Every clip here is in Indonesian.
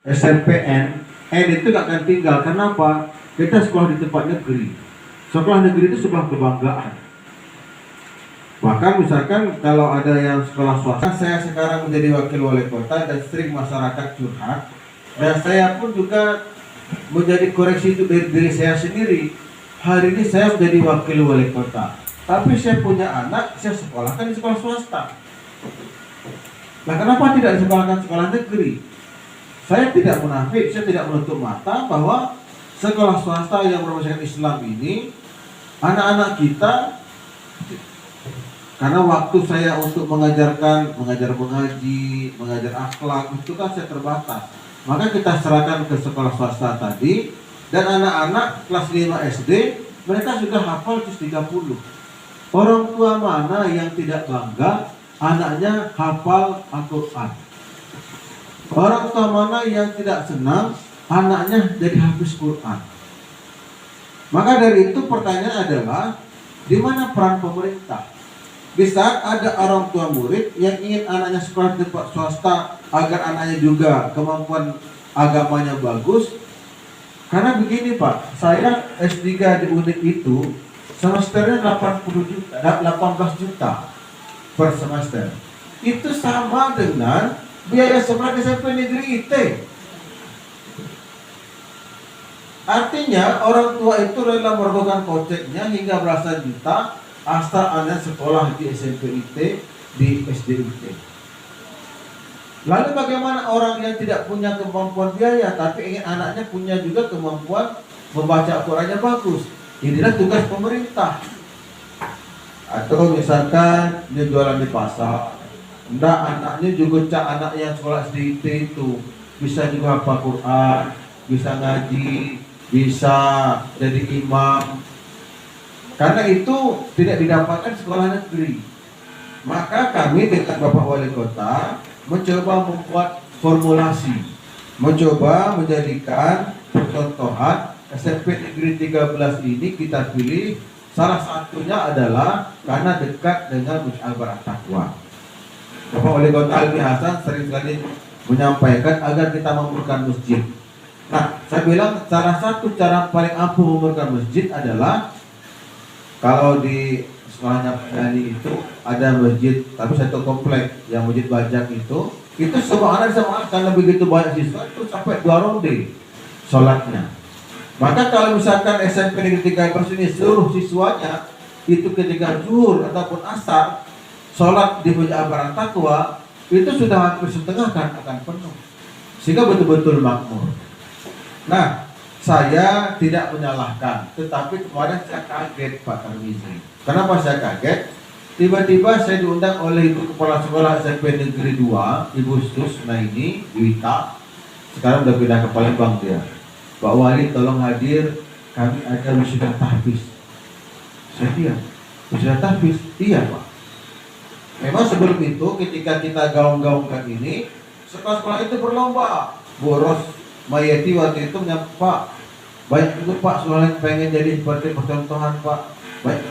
SMPN, N itu gak akan tinggal. Kenapa? Kita sekolah di tempat negeri. Sekolah negeri itu sebuah kebanggaan. Bahkan misalkan kalau ada yang sekolah swasta, saya sekarang menjadi wakil wali kota dan sering masyarakat curhat, dan saya pun juga menjadi koreksi itu dari diri saya sendiri. Hari ini saya menjadi wakil wali kota, tapi saya punya anak, saya sekolahkan di sekolah swasta. Nah, kenapa tidak disekolahkan sekolah negeri? Saya tidak munafik, saya tidak menutup mata bahwa sekolah swasta yang berbasis Islam ini, anak-anak kita, karena waktu saya untuk mengajar mengaji, mengajar akhlak, itu kan saya terbatas. Maka kita serahkan ke sekolah swasta tadi, dan anak-anak kelas 5 SD, mereka sudah hafal juz 30. Orang tua mana yang tidak bangga anaknya hafal Al-Quran? Orang tua mana yang tidak senang anaknya jadi hafiz Quran? Maka dari itu pertanyaan adalah, di mana peran pemerintah? Di saat ada orang tua murid yang ingin anaknya sekolah di tempat swasta agar anaknya juga kemampuan agamanya bagus. Karena begini Pak, saya S3 di UNIF itu semesternya 18 juta per semester. Itu sama dengan biaya sekolah SMP negeri IT. Artinya orang tua itu rela merogohkan koceknya hingga belasan juta asal anak sekolah di SMP IT, di SD IT. Lalu bagaimana orang yang tidak punya kemampuan biaya tapi ingin anaknya punya juga kemampuan membaca Al-Qurannya bagus? Inilah tugas pemerintah. Atau misalkan dia jualan di pasar, enggak, anaknya juga anak yang sekolah SD itu bisa juga hafal Quran, bisa ngaji, bisa jadi imam. Karena itu tidak didapatkan sekolah negeri. Maka kami dengan Bapak Wali Kota mencoba membuat formulasi, mencoba menjadikan percontohan SMP Negeri 13 ini kita pilih. Salah satunya adalah karena dekat dengan Musyawarah Taqwa. Bapak Wali Kota Alwi Hasan sering sekali menyampaikan agar kita membangun masjid. Nah, saya bilang salah satu cara paling ampuh membangun masjid adalah kalau di sekolahnya Dani itu ada masjid, tapi satu komplek yang masjid Bajak itu semua anak bisa karena begitu banyak siswa itu sampai 2 ronde sholatnya. Maka kalau misalkan SMP Negeri 13 ini seluruh siswanya itu ketika zuhur ataupun asar sholat di Musyawarah Taqwa, itu sudah hampir setengah kan akan penuh, sehingga betul-betul makmur. Nah, saya tidak menyalahkan, tetapi kemarin saya kaget Pak Tarmizi. Kenapa saya kaget? Tiba-tiba saya diundang oleh Ibu Kepala Sekolah SMP Negeri 2, Ibu Susnaini Wita. Sekarang udah pindah ke Palembang dia. Pak Wali tolong hadir, kami ada wisuda tahfiz. Saya diam. Wisuda tahfiz? Iya Pak. Memang sebelum itu ketika kita gaung-gaungkan ini, sekolah-sekolah itu berlomba. Bu Ros Mayeti waktu itu Pak, banyak itu Pak soalnya pengen jadi seperti percontohan Pak. Baik,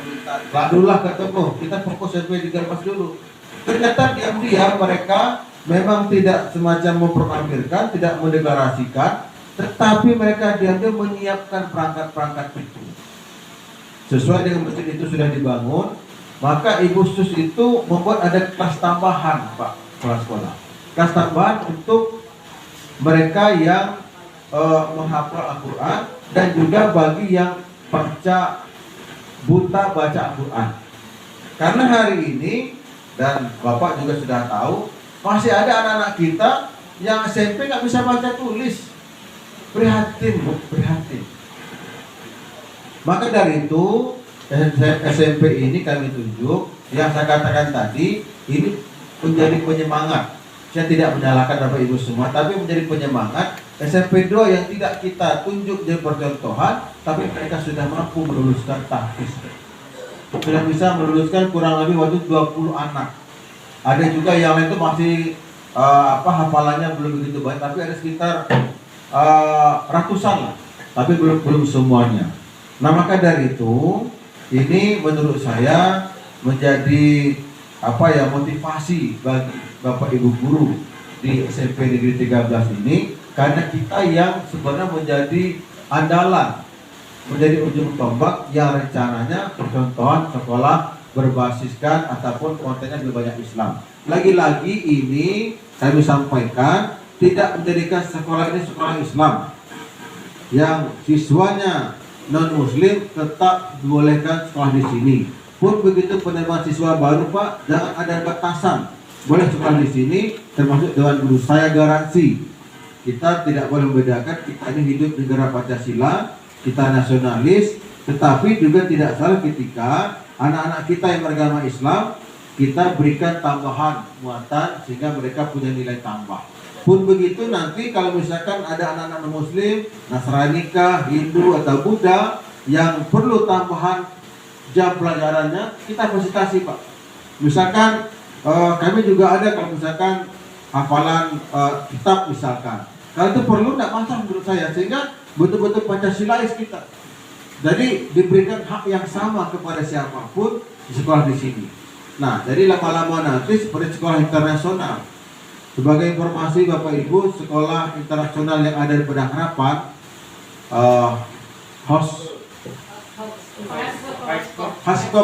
lalulah ketemu, kita fokus sampai di Garpas dulu. Ternyata diam-diam mereka memang tidak semacam memproklamirkan, tidak mendeklarasikan, tetapi mereka diam-diam menyiapkan perangkat-perangkat itu. Sesuai dengan masjid itu sudah dibangun, maka Ibu Sus itu membuat ada kelas tambahan Pak, kelas sekolah. Kelas tambahan untuk mereka yang menghafal Al-Quran dan juga bagi yang buta baca Al-Quran. Karena hari ini, dan Bapak juga sudah tahu, masih ada anak-anak kita yang SMP nggak bisa baca tulis. Prihatin, Bu, prihatin. Maka dari itu SMP ini kami tunjuk, yang saya katakan tadi, ini menjadi penyemangat. Saya tidak menyalahkan Bapak Ibu semua, tapi menjadi penyemangat SMP 2 yang tidak kita tunjuk jadi percontohan, tapi mereka sudah mampu meluluskan tahfiz. Sudah bisa meluluskan kurang lebih waktu 20 anak. Ada juga yang lain itu masih hafalannya belum begitu baik, tapi ada sekitar ratusan lah, tapi belum semuanya. Nah, maka dari itu ini menurut saya menjadi motivasi bagi Bapak Ibu guru di SMP Negeri 13 ini Karena kita yang sebenarnya menjadi andalan, menjadi ujung tombak yang rencananya percontohan sekolah berbasiskan ataupun kontennya lebih banyak Islam. Lagi-lagi ini kami sampaikan tidak menjadikan sekolah ini sekolah Islam yang siswanya non Muslim tetap dibolehkan sekolah di sini. Pun begitu penerimaan siswa baru Pak, jangan ada batasan. Boleh sekolah di sini, termasuk Dewan Guru. Saya garansi kita tidak boleh membedakan. Kita ini hidup negara Pancasila, kita nasionalis, tetapi juga tidak salah ketika anak-anak kita yang beragama Islam kita berikan tambahan muatan sehingga mereka punya nilai tambah. Pun begitu nanti kalau misalkan ada anak-anak Muslim, Nasrani kah, Hindu atau Buddha yang perlu tambahan jam pelajarannya, kita fasilitasi Pak. Misalkan kami juga ada kalau misalkan hafalan kitab misalkan. Kalau itu perlu tidak masalah menurut saya, sehingga betul-betul Pancasilais kita. Jadi diberikan hak yang sama kepada siapapun di sekolah di sini. Nah, jadi lama-lama nanti seperti sekolah internasional. Sebagai informasi Bapak Ibu, sekolah internasional yang ada di Padang Harapan, Haskop